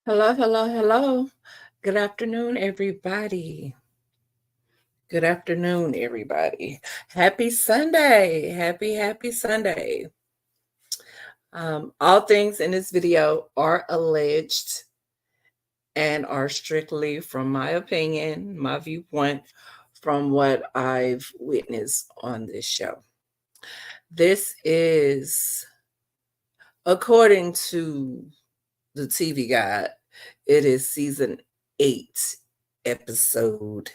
Hello, hello, hello. Good afternoon, everybody. Good afternoon, everybody. Happy Sunday. Happy Sunday. All things in this video are alleged and are strictly from my opinion, my viewpoint, from what I've witnessed on this show. This is, according to the TV Guide, it is season 8, episode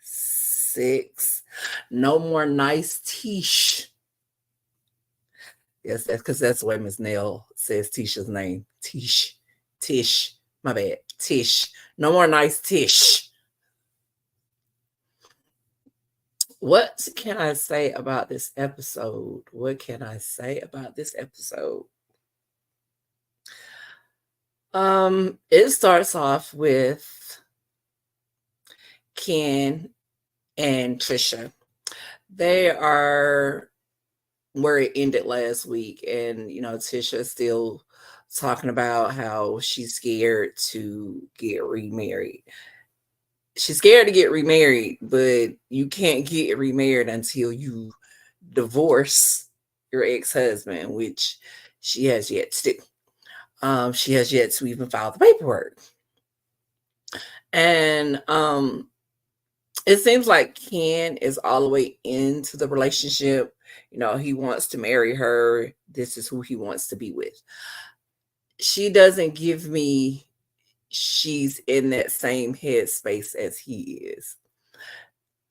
6. No more nice Tish. Yes, that's because that's the way Miss Nell says Tisha's name. Tish. My bad. Tish. No more nice Tish. What can I say about this episode? What can I say about this episode? It starts off with Ken and Trisha. They are where it ended last week, and Tisha's still talking about how she's scared to get remarried. She's scared to get remarried, but you can't get remarried until you divorce your ex-husband, which she has yet to do. She has yet to even file the paperwork. And it seems like Ken is all the way into the relationship. He wants to marry her. This is who he wants to be with. She doesn't give me she's in that same headspace as he is.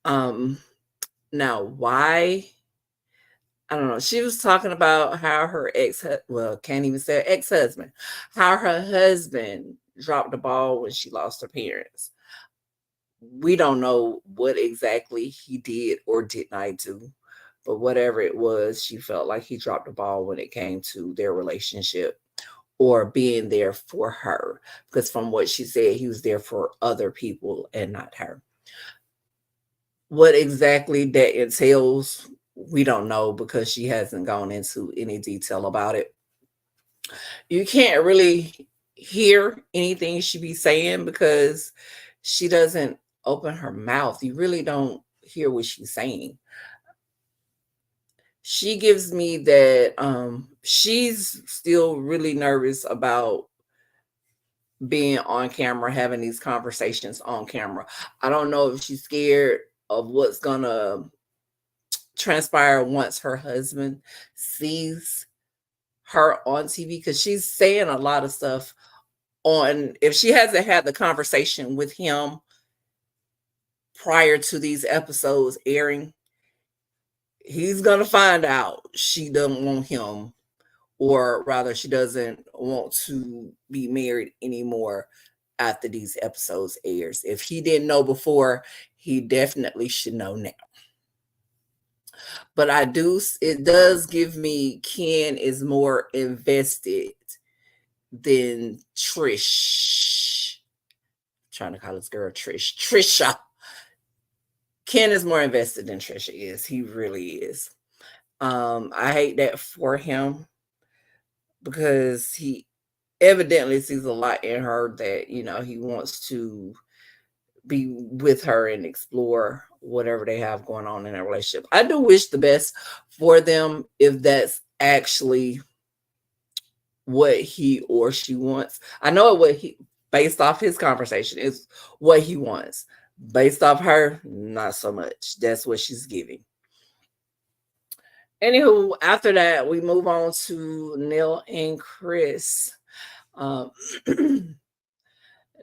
Now why? I don't know. She was talking about how her can't even say ex-husband, how her husband dropped the ball when she lost her parents. We don't know what exactly he did or did not do, but whatever it was, she felt like he dropped the ball when it came to their relationship or being there for her, because from what she said, he was there for other people and not her. What exactly that entails, we don't know, because she hasn't gone into any detail about it. You can't really hear anything she be saying because she doesn't open her mouth. You really don't hear what she's saying. She gives me that she's still really nervous about being on camera, having these conversations on camera. I don't know if she's scared of what's gonna transpire once her husband sees her on TV, because she's saying a lot of stuff on, if she hasn't had the conversation with him prior to these episodes airing, he's gonna find out she doesn't want him, or rather she doesn't want to be married anymore after these episodes airs. If he didn't know before, he definitely should know now. But it does give me Ken is more invested than Trish. I'm trying to call this girl Trisha. Ken is more invested than Trisha is. He really is. I hate that for him, because he evidently sees a lot in her that he wants to be with her and explore whatever they have going on in their relationship. I do wish the best for them if that's actually what he or she wants. I know what he, based off his conversation, is what he wants. Based off her, not so much. That's what she's giving. Anywho, after that, we move on to Neil and Chris.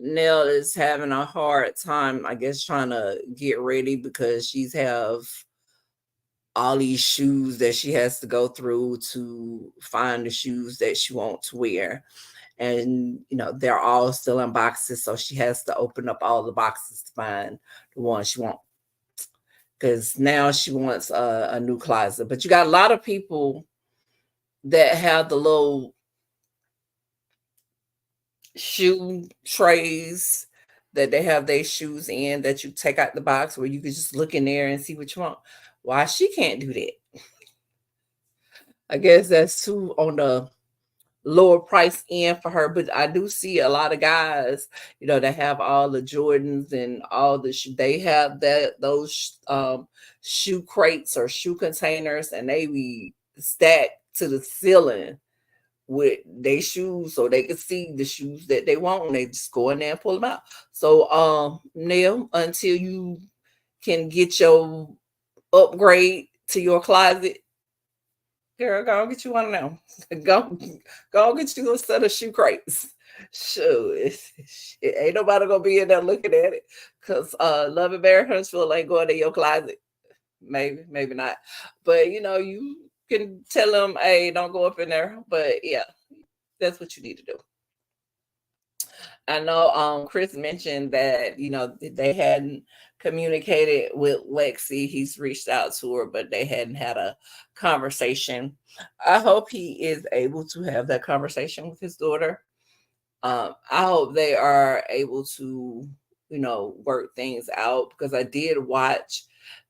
Nell is having a hard time, I guess, trying to get ready because she's have all these shoes that she has to go through to find the shoes that she wants to wear. And, they're all still in boxes. So she has to open up all the boxes to find the one she wants. Because now she wants a new closet. But you got a lot of people that have the little shoe trays that they have their shoes in, that you take out the box where you can just look in there and see what you want. Why she can't do that? I guess that's too on the lower price in for her. But I do see a lot of guys, that have all the Jordans and all they have those shoe crates or shoe containers, and they be stacked to the ceiling with their shoes so they can see the shoes that they want, and they just go in there and pull them out. So Neil, until you can get your upgrade to your closet, girl, go get you one of them. Go, go get you a set of shoe crates. Sure, ain't nobody gonna be in there looking at it, cause Love and Mary Huntsville ain't going to your closet. Maybe, maybe not, but you can tell them, hey, don't go up in there. But yeah, that's what you need to do. I know Chris mentioned that they hadn't communicated with Lexi. He's reached out to her, but they hadn't had a conversation. I hope he is able to have that conversation with his daughter. I hope they are able to, work things out, because I did watch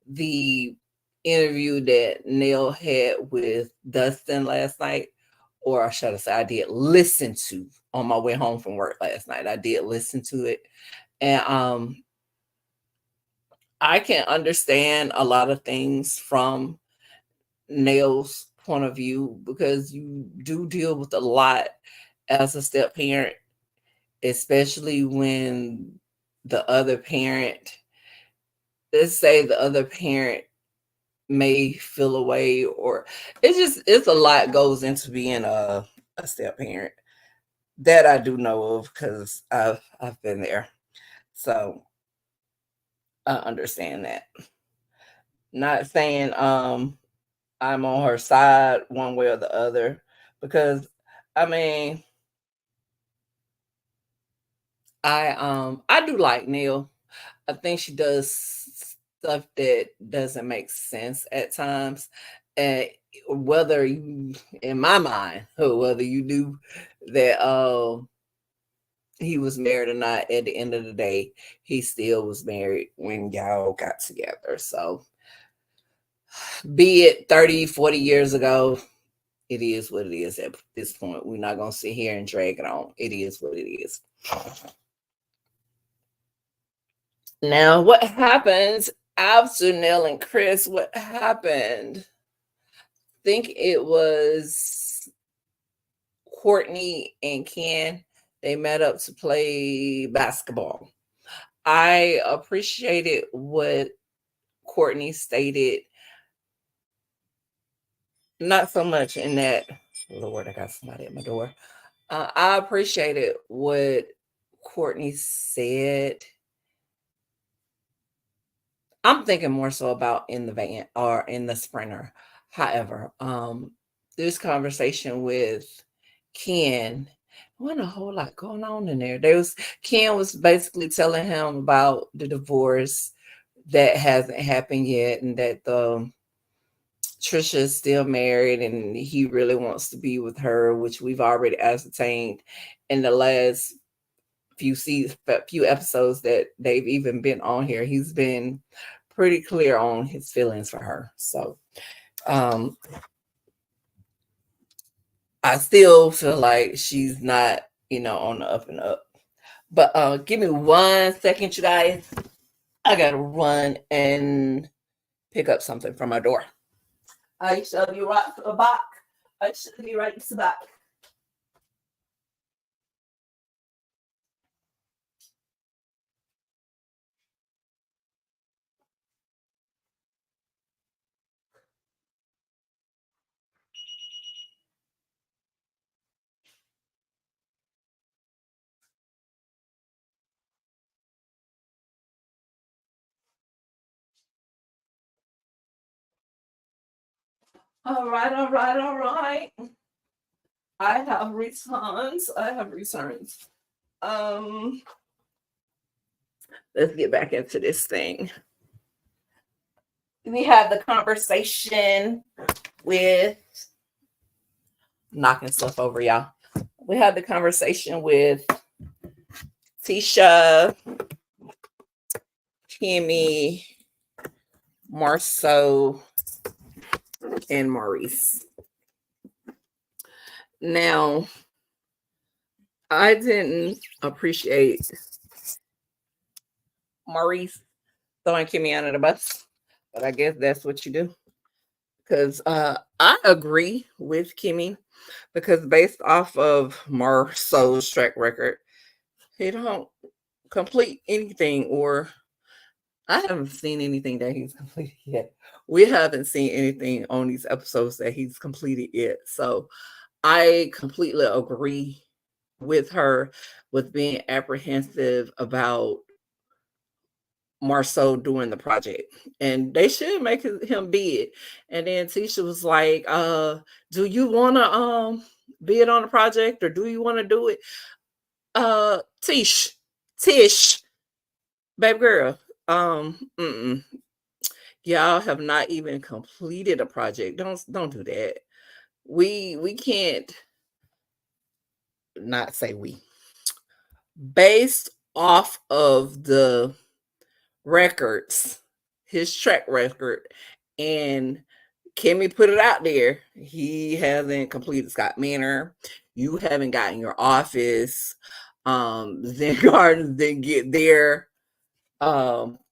the interview that Neil had with Dustin last night, or should I say, I did listen to on my way home from work last night. I did listen to it, and I can understand a lot of things from Neil's point of view, because you do deal with a lot as a step parent, especially when the other parent, let's say the other parent may feel away, or it's a lot goes into being a step parent, that I do know of, because I've been there. So I understand that. Not saying I'm on her side one way or the other, because I mean, I do like Neil. I think she does stuff that doesn't make sense at times. And whether you, in my mind, or whether you knew that he was married or not, at the end of the day, he still was married when y'all got together. So be it 30, 40 years ago, it is what it is at this point. We're not gonna sit here and drag it on. It is what it is. Now, what happens after Nell and Chris? What happened? Think it was Courtney and Ken. They met up to play basketball. I appreciated what Courtney stated, not so much in that, Lord, I got somebody at my door. I appreciated what Courtney said. I'm thinking more so about in the van or in the Sprinter. However, this conversation with Ken, wasn't a whole lot going on in there. Ken was basically telling him about the divorce that hasn't happened yet, and that Trisha is still married, and he really wants to be with her, which we've already ascertained in the last few episodes that they've even been on here. He's been pretty clear on his feelings for her. So um I still feel like she's not, on the up and up. But give me 1 second, you guys. I gotta run and pick up something from my door. I shall be right back. I shall be right back. All right, all right, all right. I have returns. I have returns. Um, let's get back into this thing. We had the conversation with knocking stuff over, y'all. We had the conversation with Tisha, Kimmy, Marceau, and Maurice. Now, I didn't appreciate Maurice throwing Kimmy under the bus, but I guess that's what you do. Because I agree with Kimmy because based off of Marceau's track record, he don't complete anything, or I haven't seen anything that he's completed yet. We haven't seen anything on these episodes that he's completed yet. So I completely agree with her with being apprehensive about Marceau doing the project. And they should make him bid. And then Tisha was like, do you wanna bid on the project, or do you want to do it? Tish, baby girl. Mm-mm. Y'all have not even completed a project. Don't do that. We can't not say we. Based off of the records, his track record, and Kimmy put it out there. He hasn't completed Scott Manor. You haven't gotten your office. Zen Gardens didn't get their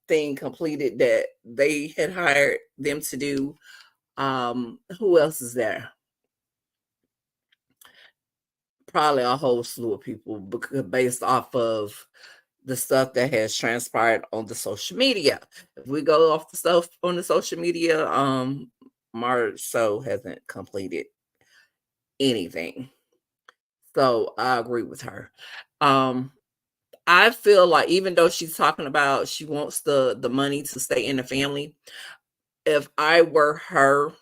thing completed that they had hired them to do. Who else is there? Probably a whole slew of people because based off of the stuff that has transpired on the social media. If we go off the stuff on the social media, Marceau hasn't completed anything. So I agree with her. Um, I feel like even though she's talking about she wants the money to stay in the family, if I were her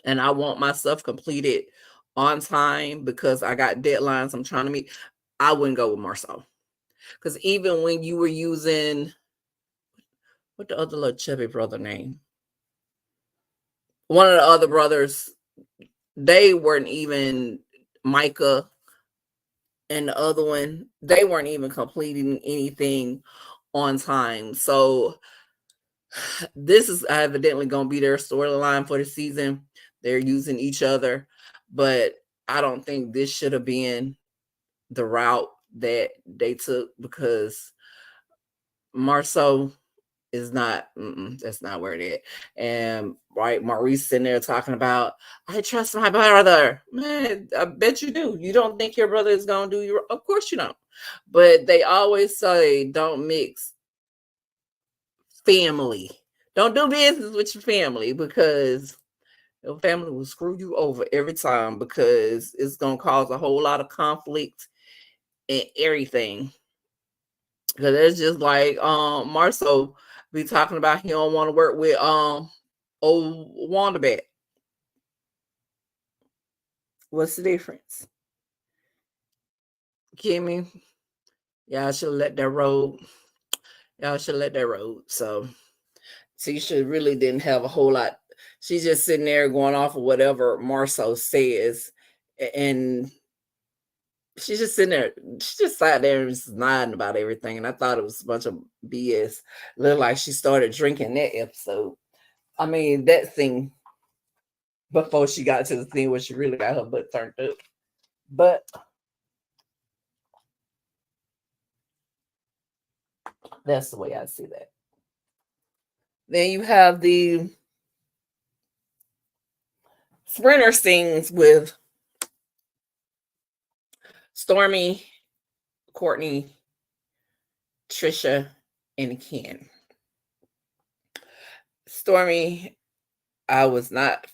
and I want my stuff completed on time because I got deadlines I'm trying to meet, I wouldn't go with Marceau. Because even when you were using what the other little chubby brother name? One of the other brothers, they weren't even Micah and the other one, they weren't even completing anything on time. So this is evidently going to be their storyline for the season. They're using each other, but I don't think this should have been the route that they took because Marceau is not, that's not where it is. And right, Maurice sitting there talking about, I trust my brother. Man, I bet you do. You don't think your brother is going to do you? Of course you don't. But they always say, don't mix family. Don't do business with your family because your family will screw you over every time because it's going to cause a whole lot of conflict and everything. Because it's just like Marceau be talking about he don't want to work with old Wandabat. What's the difference? Kimmy, y'all should let that road. Y'all should let that road. So Tisha really didn't have a whole lot. She's just sitting there going off of whatever Marceau says. And she's just sitting there. She just sat there and was nodding about everything. And I thought it was a bunch of BS. Looked like she started drinking that episode. I mean, that thing before she got to the thing where she really got her butt turned up. But that's the way I see that. Then you have the sprinter scenes with Stormy, Courtney, Trisha, and Ken. Stormy, I was not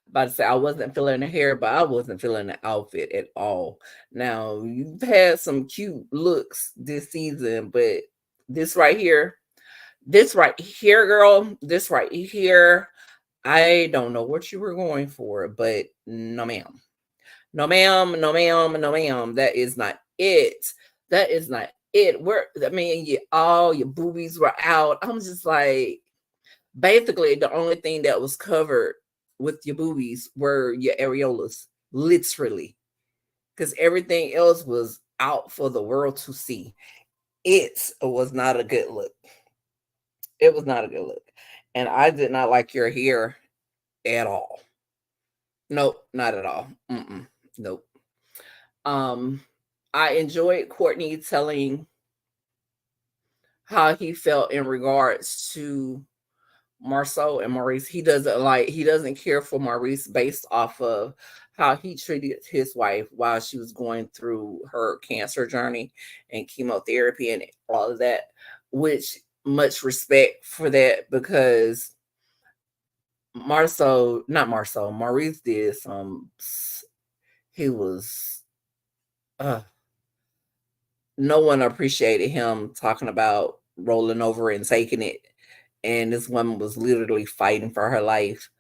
about to say I wasn't feeling the hair, but I wasn't feeling the outfit at all. Now you've had some cute looks this season, but this right here, girl, this right here, I don't know what you were going for, but no, ma'am. No, ma'am, no, ma'am, no, ma'am. That is not it. That is not it. Where I mean, all your boobies were out. I'm just like, basically, the only thing that was covered with your boobies were your areolas, literally, because everything else was out for the world to see. It was not a good look. It was not a good look, and I did not like your hair at all. Nope, not at all. Mm-mm. Nope. Um, I enjoyed Courtney telling how he felt in regards to Marceau and Maurice. He doesn't care for Maurice based off of how he treated his wife while she was going through her cancer journey and chemotherapy and all of that, which much respect for that because Maurice did he was uh no one appreciated him talking about rolling over and taking it. And this woman was literally fighting for her life.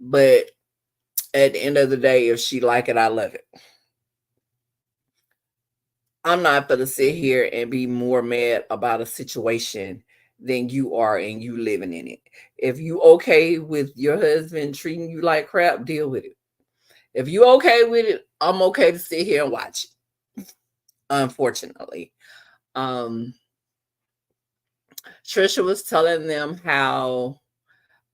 But at the end of the day, if she like it, I love it. I'm not gonna sit here and be more mad about a situation than you are and you living in it. If you okay with your husband treating you like crap, deal with it. If you okay with it, I'm okay to sit here and watch it. Unfortunately. Um Trisha was telling them how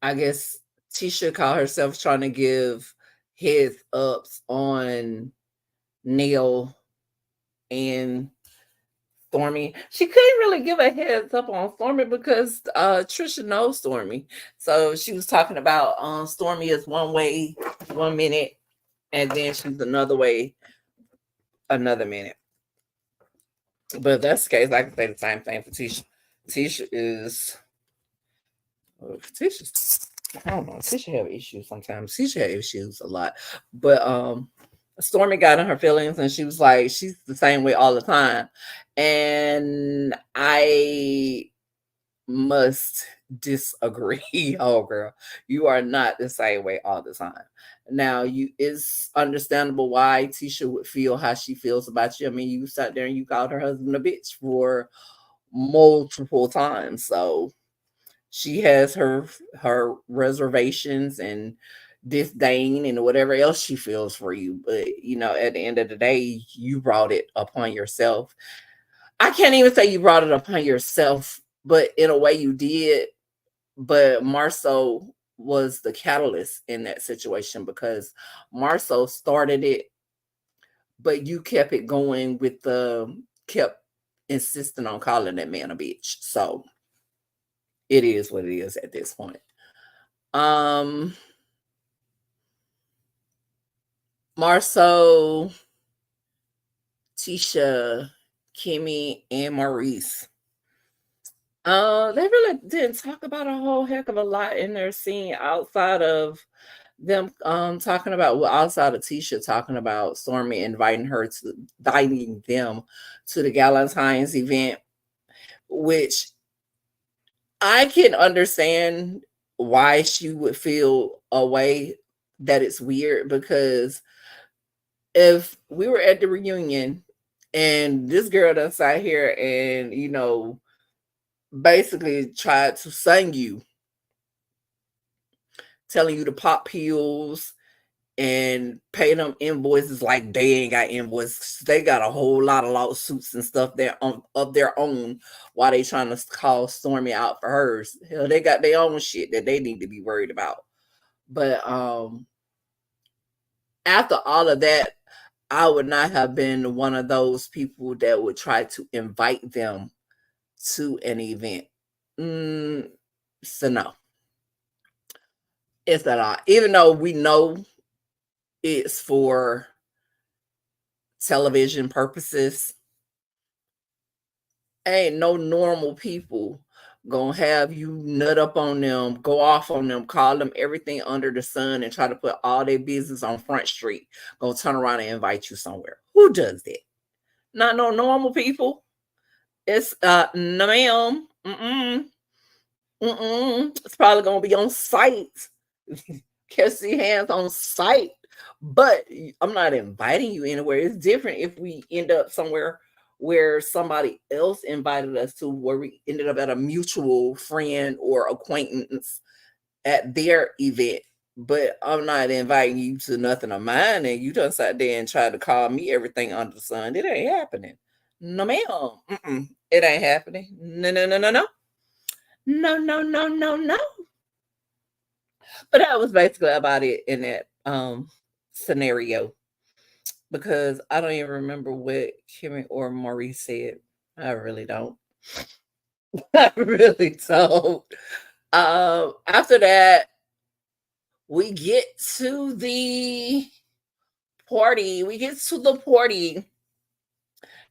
I guess Tisha called herself trying to give heads ups on Neil and Stormy. She couldn't really give a heads up on Stormy because Trisha knows Stormy. So she was talking about Stormy is one way 1 minute and then she's another way another minute. But if that's the case, I can say the same thing for Tisha. Tisha is Tisha. I don't know. Tisha have issues sometimes. Tisha have issues a lot. But Stormy got in her feelings and she was like, she's the same way all the time. And I must disagree. Oh girl, you are not the same way all the time. Now you it's understandable why Tisha would feel how she feels about you. I mean, you sat there and you called her husband a bitch for multiple times. So she has her reservations and disdain and whatever else she feels for you. But at the end of the day, you brought it upon yourself. I can't even say you brought it upon yourself, but in a way you did. But Marceau was the catalyst in that situation because Marceau started it, but you kept it going with the kept insisting on calling that man a bitch. So it is what it is at this point. Um Marceau, Tisha, Kimmy, and Maurice. They really didn't talk about a whole heck of a lot in their scene outside of them talking about outside of Tisha talking about Stormy inviting them to the Galentine's event, which I can understand why she would feel a way that it's weird because if we were at the reunion and this girl done sat here and basically tried to sing you, telling you to pop pills and pay them invoices like they ain't got invoices. They got a whole lot of lawsuits and stuff there on of their own while they trying to call Stormy out for hers. Hell, they got their own shit that they need to be worried about. But after all of that, I would not have been one of those people that would try to invite them to an event. So no, it's not all. Even though we know it's for television purposes, ain't no normal people gonna have you nut up on them, go off on them, call them everything under the sun, and try to put all their business on Front Street. Gonna turn around and invite you somewhere. Who does that? Not no normal people. It's no ma'am. Mm-mm. Mm-mm. It's probably gonna be on site. Catch the hands on site. But I'm not inviting you anywhere. It's different if we end up somewhere where somebody else invited us to, where we ended up at a mutual friend or acquaintance at their event. But I'm not inviting you to nothing of mine, and you done sat there and tried to call me everything under the sun. It ain't happening. No, ma'am. Mm-mm. It ain't happening. No, no, no, no, no. No, no, no, no, no. But that was basically about it in that. scenario because I don't even remember what Kimmy or Maurice said. I really don't. I really don't. After that, we get to the party. We get to the party,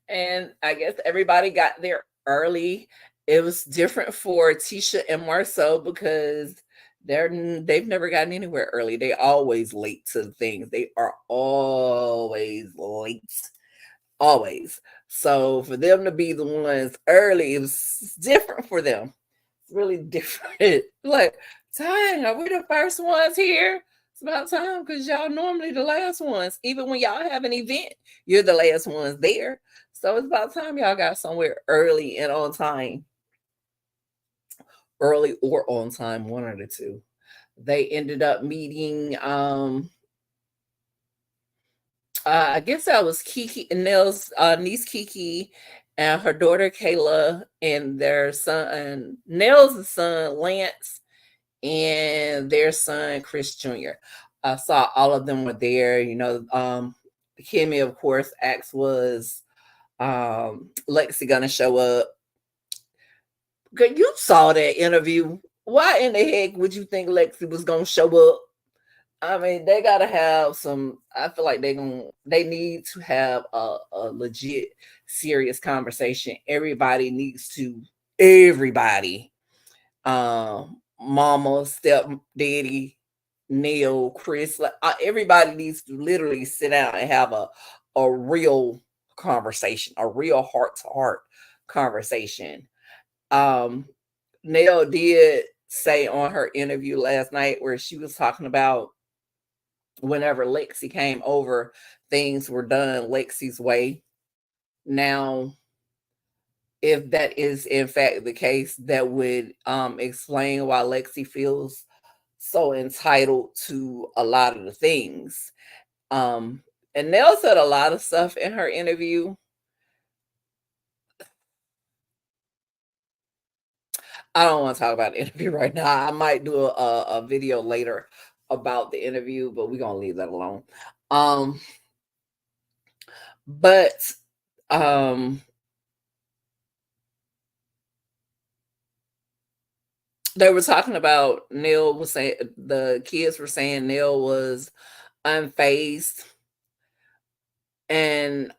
and I guess everybody got there early. It was different for Tisha and Marcel because they've never gotten anywhere early. They always late to things. They are always late. Always. So for them to be the ones early, it was different for them. It's really different. Like, dang, are we the first ones here? It's about time because y'all normally the last ones. Even when y'all have an event, you're the last ones there. So it's about time y'all got somewhere early and on time. Early or on time, one of the two. They ended up meeting I guess that was Kiki and Nell's niece Kiki and her daughter Kayla and their son Nell's son Lance and their son Chris Jr. I saw all of them were there. Kimmy, of course, asked was Lexi gonna show up. Good, you saw that interview. Why in the heck would you think Lexi was gonna show up? I mean, they gotta have some. I feel like they need to have a legit, serious conversation. Everybody, mama, step daddy, Neil, Chris, like everybody needs to literally sit down and have a real conversation, a real heart to heart conversation. Um, Neil did say on her interview last night where she was talking about whenever Lexi came over, things were done Lexi's way. Now, if that is in fact the case, that would explain why Lexi feels so entitled to a lot of the things. Um, and Nell said a lot of stuff in her interview. I don't want to talk about the interview right now. I might do a video later about the interview, but we're gonna leave that alone. Um, but um they were talking about Neil was saying the kids were saying Neil was unfazed and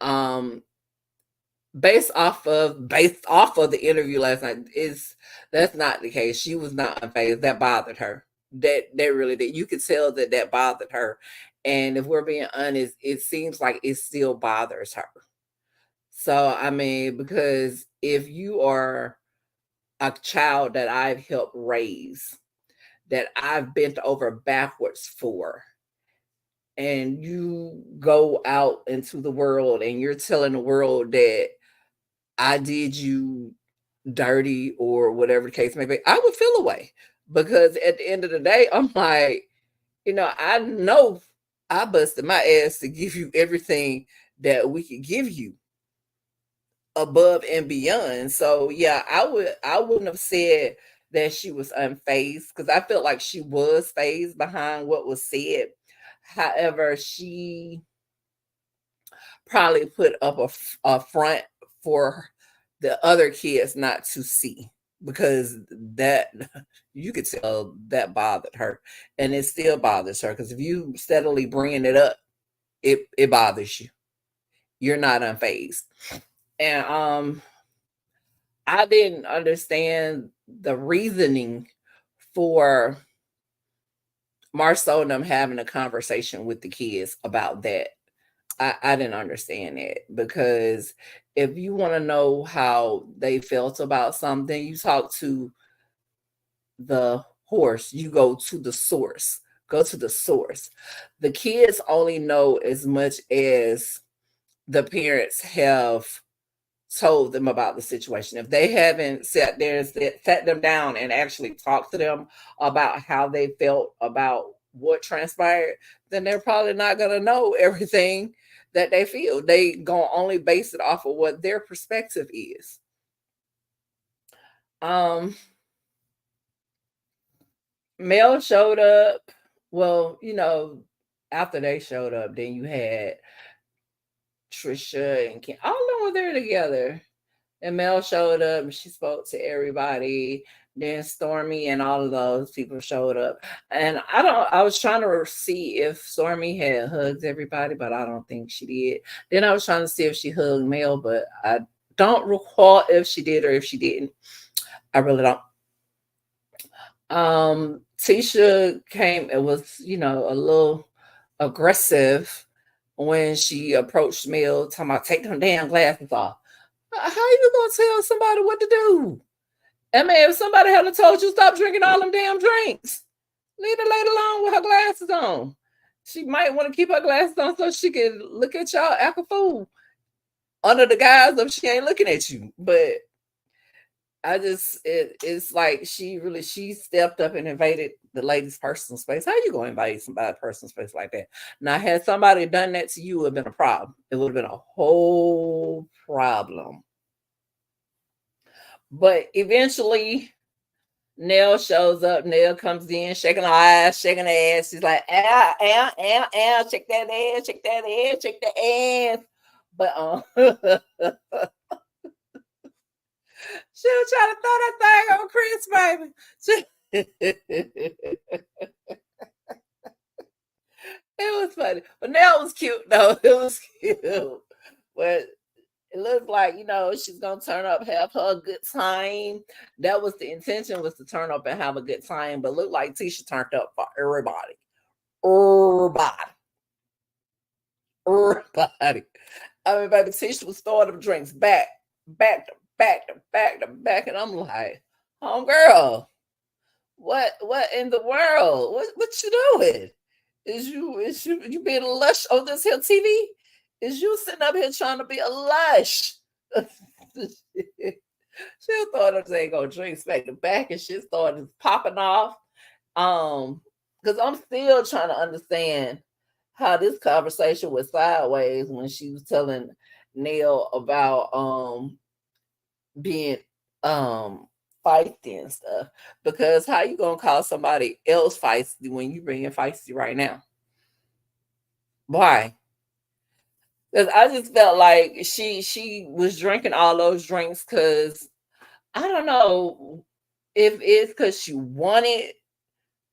based off of the interview last night is that's not the case. She was not unfazed. That bothered her. That really did. You could tell that bothered her. And if we're being honest, it seems like it still bothers her. So I mean, because if you are a child that I've helped raise, that I've bent over backwards for, and you go out into the world and you're telling the world that I did you dirty or whatever the case may be, I would feel away because at the end of the day, I'm like, I know I busted my ass to give you everything that we could give you above and beyond. So yeah, I wouldn't have said that she was unfazed because I felt like she was phased behind what was said. However, she probably put up a front for the other kids not to see because that you could tell that bothered her and it still bothers her because if you steadily bringing it up, it bothers you. You're not unfazed. And I didn't understand the reasoning for Marcel and them having a conversation with the kids about that. I didn't understand that because if you want to know how they felt about something, you talk to the horse, you go to the source. Go to the source. The kids only know as much as the parents have told them about the situation. If they haven't sat there and sat them down and actually talked to them about how they felt about what transpired, then they're probably not going to know everything that they feel. They going to only base it off of what their perspective is. Um, Mel showed up. Well, After they showed up, then you had Trisha and Kim. All of them were there together. And Mel showed up and she spoke to everybody. Then Stormy and all of those people showed up. And I was trying to see if Stormy had hugged everybody, but I don't think she did. Then I was trying to see if she hugged Mel, but I don't recall if she did or if she didn't. I really don't. Tisha came, it was, a little aggressive when she approached Mel, talking about take them damn glasses off. How you gonna tell somebody what to do? I mean, if somebody hadn't told you stop drinking all them damn drinks, leave the lady alone with her glasses on. She might want to keep her glasses on so she can look at y'all act a fool under the guise of she ain't looking at you. But it's like she stepped up and invaded the lady's personal space. How you gonna invade somebody's personal space like that? Now, had somebody done that to you, it would have been a problem. It would have been a whole problem. But eventually, Nell shows up. Nell comes in, shaking her ass, shaking her ass. She's like, ow, ow, ow, ow, shake that ass, shake that ass, shake that ass. But she was trying to throw that thing on Chris, baby. It was funny. But Nell was cute, though. It was cute. But it looks like, she's gonna turn up, have her a good time. That was the intention, was to turn up and have a good time. But look like Tisha turned up for everybody. Everybody. Everybody. I mean, baby, Tisha was throwing them drinks back to back to back to back. And I'm like, girl, what in the world? What you doing? Is you being lush on this here TV? Is you sitting up here trying to be a lush? She'll throw them ain't gonna drinks back to back and shit started popping off. Because I'm still trying to understand how this conversation was sideways when she was telling Neil about being feisty and stuff. Because how you gonna call somebody else feisty when you being feisty right now? Why? Because I just felt like she was drinking all those drinks because I don't know if it's because she wanted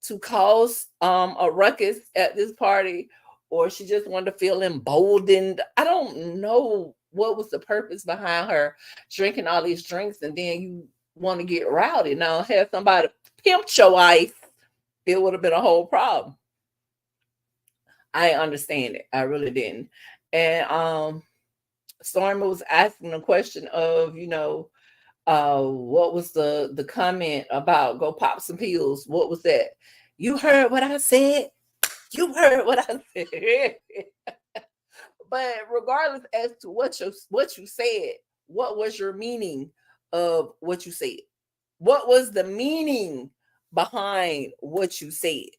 to cause a ruckus at this party or she just wanted to feel emboldened. I don't know what was the purpose behind her drinking all these drinks and then you want to get rowdy. Now, have somebody pimp your ice, it would have been a whole problem. I didn't understand it. I really didn't. And Stormy was asking the question of, what was the comment about go pop some pills? What was that? You heard what I said. You heard what I said. But regardless as to what you said, what was your meaning of what you said? What was the meaning behind what you said?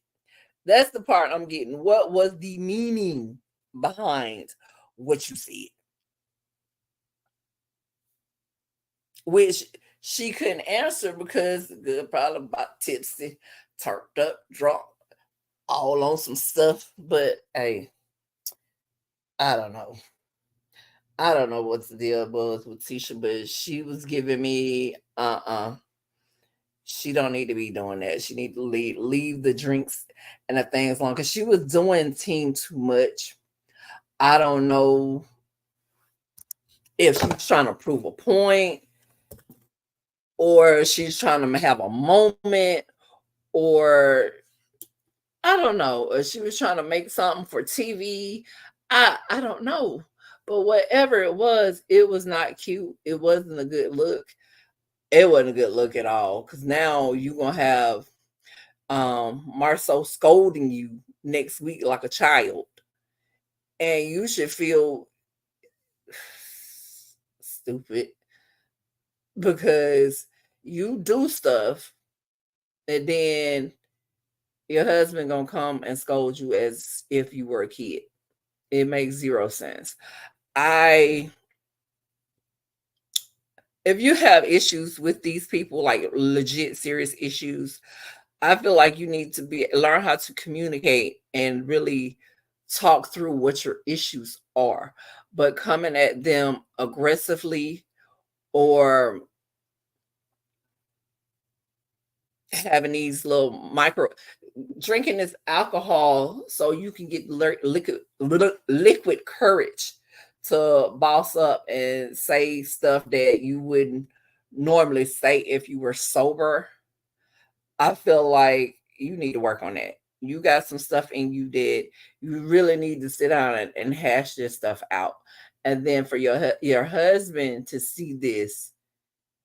That's the part I'm getting. What was the meaning behind what you said? Which she couldn't answer because good probably about tipsy, turned up, drunk, all on some stuff. But hey, I don't know. I don't know what the deal was with Tisha, but she was giving me she don't need to be doing that. She need to leave the drinks and the things alone because she was doing team too much. I don't know if she's trying to prove a point or she's trying to have a moment or I don't know. Or she was trying to make something for TV. I don't know. But whatever it was not cute. It wasn't a good look. It wasn't a good look at all. Cause now you're gonna have Marceau scolding you next week like a child. And you should feel stupid because you do stuff and then your husband gonna come and scold you as if you were a kid. It makes zero sense. I If you have issues with these people, like legit serious issues, I feel like you need to be learn how to communicate and really talk through what your issues are, but coming at them aggressively or having these little micro drinking this alcohol so you can get liquid courage to boss up and say stuff that you wouldn't normally say if you were sober. I feel like you need to work on that. You got some stuff in you that you really need to sit down and hash this stuff out. And then for your husband to see this,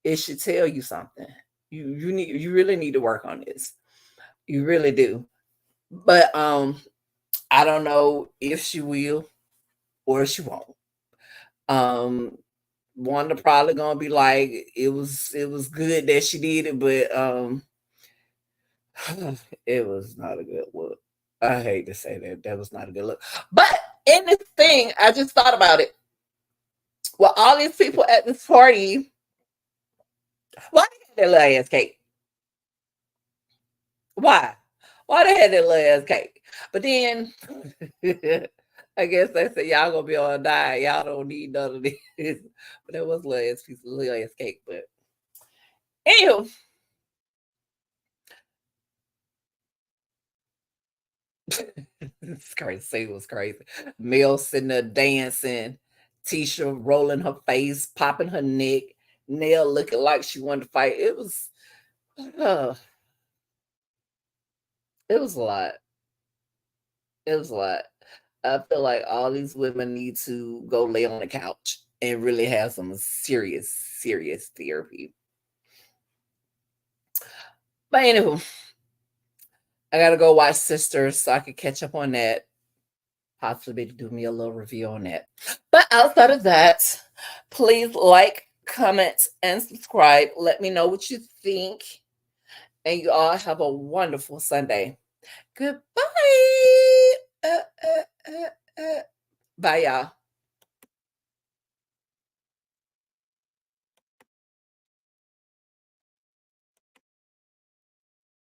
it should tell you something. You really need to work on this. You really do. But I don't know if she will or she won't. Um Wanda probably gonna be like, it was good that she did it, but it was not a good look. I hate to say that. That was not a good look. But in this thing, I just thought about it. Well, all these people at this party, why they had their little ass cake? Why? Why they had their little ass cake? But then I guess they said y'all gonna be on a diet. Y'all don't need none of this. But that was little ass piece of little ass cake. But anywho, it's crazy. It was crazy. Mel sitting there dancing, Tisha rolling her face, popping her neck, Nell looking like she wanted to fight. Uh, it was a lot. It was a lot. I feel like all these women need to go lay on the couch and really have some serious, serious therapy. But anywho, I gotta go watch Sisters so I can catch up on that. Possibly to do me a little review on that. But outside of that, please like, comment, and subscribe. Let me know what you think. And you all have a wonderful Sunday. Goodbye. Bye, y'all.